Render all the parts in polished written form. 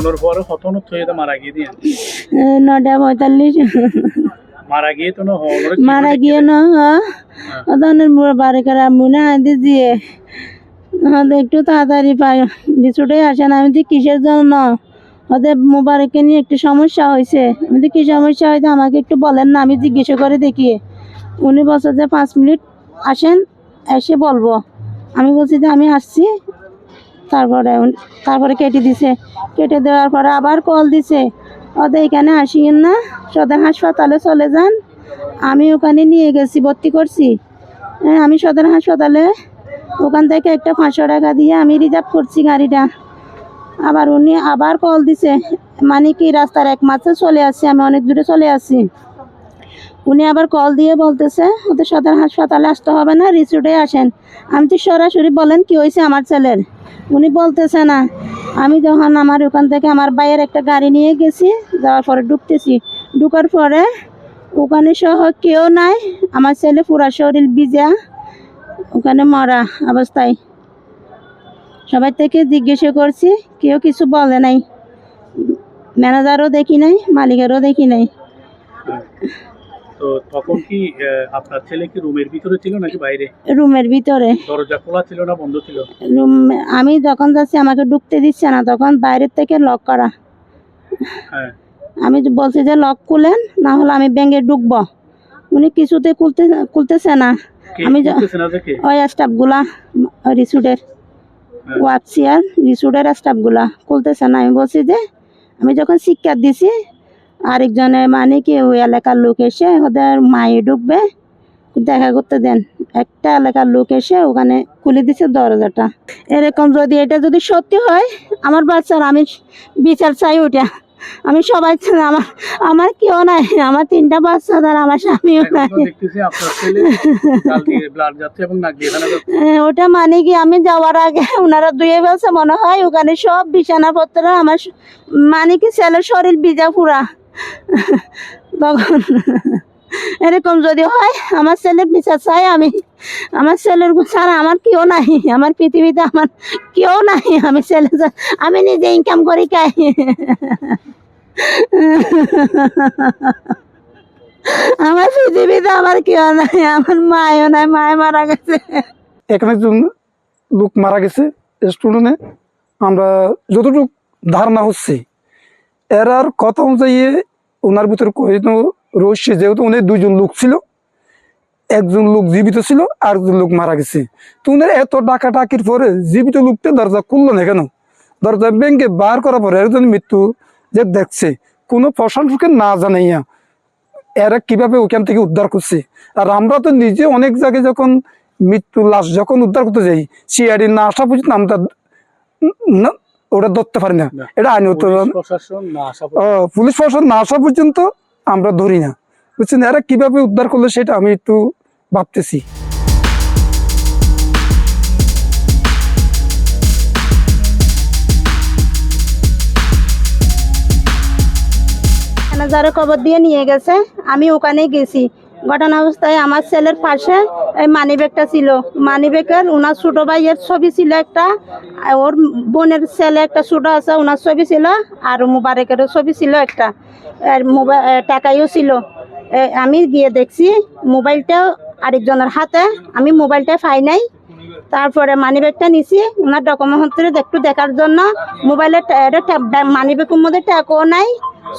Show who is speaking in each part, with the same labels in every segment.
Speaker 1: ফোনের পরে হতনত হয়ে মারা গিয়ে দিয়ে
Speaker 2: 9:45
Speaker 1: মারা গিয়ে তো না
Speaker 2: মারা গিয়ে না ওদের বাড়ি করা মনে আদি দিয়ে একটু তাড়াতাড়ি পাই কিছুটাই আসে না। আমি তো কিসের জন্য ওদের মোবারককে নিয়ে একটু সমস্যা হয়েছে। আমি তো কি সমস্যা হয়েছে আমাকে একটু বলেন না, আমি জিজ্ঞেস করে দেখি। উনি বলছে যে 5 মিনিট আসেন, এসে বলবো। আমি বলছি যে আমি আসছি। তারপরে কেটে দিছে। কেটে দেওয়ার পরে আবার কল দিছে, ওদের এখানে আসিয়েন না, সদর হাসপাতালে চলে যান। আমি ওখানে নিয়ে গেছি, ভর্তি করছি। আমি সদর হাসপাতালে ওখান থেকে একটা 500 টাকা দিয়ে আমি রিজার্ভ করছি গাড়িটা। আবার উনি আবার কল দিছে, মানে কি রাস্তার এক মাসে চলে আসছি, আমি অনেক দূরে চলে আসছি। উনি আবার কল দিয়ে বলতেছে ওদের সদর হাসপাতালে আসতে হবে না, রিসোর্টে আসেন। আমি তো সরাসরি বলেন কি হয়েছে আমার ছেলের, উনি বলতেছে না। আমি যখন আমার ওখান থেকে আমার ভাইয়ের একটা গাড়ি নিয়ে গেছি, যাওয়ার পরে ঢুকতেছি, ঢুকার পরে ওখানে সহ কেউ নাই। আমার ছেলে পুরা শরীর ভিজা ওখানে মরা অবস্থায়। সবাই থেকে জিজ্ঞেস করছি, কেউ কিছু বলে নাই। ম্যানেজারও দেখি নাই, মালিকেরও দেখি নাই।
Speaker 1: তো তখন কি আপনার ছেলে কি রুমের ভিতরে ছিল নাকি বাইরে?
Speaker 2: রুমের ভিতরে।
Speaker 1: দরজা খোলা ছিল না বন্ধ ছিল?
Speaker 2: রুম আমি যখন যাচ্ছি আমাকে ঢুকতে দিচ্ছে না, তখন বাইরের থেকে লক করা।
Speaker 1: হ্যাঁ,
Speaker 2: আমি বলছি যে লক খুলেন, না হলে আমি ব্যাংকে ঢুকবো। উনি কিছুতে খুলতেছে না। আমি ওই স্টাফগুলা রিসোর্টের ওয়াকসিয়ার রিসোর্টের স্টাফগুলা খুলতেছে না। আমি বলছি যে আমি যখন শিক্ষা দিছি, আরেকজনে মানে কি ওই এলাকার লোক এসে ওদের মায়ে ঢুকবে, দেখা করতে দেন। একটা এলাকার লোক এসে ওখানে খুলে দিছে দরজাটা। এরকম যদি এটা যদি সত্যি হয়, আমার বাচ্চার আমি বিচার চাই। ওইটা আমি সবাই আমার কেউ নাই, আমার 3টা বাচ্চা, আর আমার স্বামীও নাই। ওটা মানে কি আমি যাওয়ার আগে ওনারা ধুয়ে ফেলছে মনে হয় ওখানে সব বিছানাপত্র। আমার মানে কি ছেলের শরীর ভিজা পুরা। তখন এরকম যদি হয়, আমার ছেলের বিচার চাই আমি। আমার ছেলের ছাড়া আমার কেউ নাই, আমার পৃথিবীতে আমার কেউ নাই। আমি ছেলে আমি নিজে ইনকাম করি খাই। আমার পৃথিবীতে আমার কেউ নাই, আমার মায়ও নাই, মায় মারা গেছে।
Speaker 3: এখানে একজন লোক মারা গেছে স্টুডেন্টে। আমরা যতটুকু ধারণা হচ্ছে এরার কথা অনুযায়ী ওনার ভিতরে কোনো রহস্য, যেহেতু উনি 2জন লোক ছিল, একজন লোক জীবিত ছিল আর একজন লোক মারা গেছে। তো উনার এত ডাকাটাকির পরে জীবিত লোকটা দরজা খুললো না কেন? দরজা ব্যাংকে বার করার পরে একজন মৃত্যু যে দেখছে, কোনো প্রশাসনকে না জানাইয়া এরা কিভাবে ওখান থেকে উদ্ধার করছে। আর আমরা তো নিজে অনেক জায়গায় যখন মৃত্যু লাশ যখন উদ্ধার করতে যাই, সিআইডি না আসা পর্যন্ত আমরা ওটা ধরতে পারি না। এটা আইনত পুলিশ প্রশাসন না আসা পর্যন্ত আমরা ধরি না, বুঝছেন? এরা কিভাবে উদ্ধার করলো সেটা আমি একটু ভাবতেছি।
Speaker 2: ম্যানেজারে খবর দিয়ে নিয়ে গেছে, আমি ওখানে গেছি। ঘটনা অবস্থায় আমার ছেলের পাশে এই মানি ব্যাগটা ছিল। মানি ব্যাগের ওনার ছোট ভাইয়ের ছবি ছিল একটা, ওর বোনের ছেলে একটা ছোট আছে, ওনার ছবি ছিল, আর মোবারকেরও ছবি ছিল একটা। মোবাইল টাকাইও ছিল। আমি গিয়ে দেখছি মোবাইলটা আরেকজনের হাতে, আমি মোবাইলটা পাই নাই। তারপরে মানি ব্যাগটা নিছি ওনার ডকুমেন্ট একটু দেখার জন্য। মোবাইলের মানি ব্যাগের মধ্যে টাকাও নাই,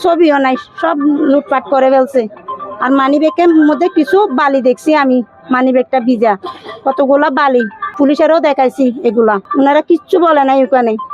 Speaker 2: ছবিও নাই, সব লুটপাট করে ফেলছে। আর মানি ব্যাগের মধ্যে কিছু বালি দেখছি আমি, মানি ব্যাগটা ভিজা, কতগুলা বালি। পুলিশেরও দেখাইছি এগুলা, ওনারা কিচ্ছু বলে নাই ওখানে।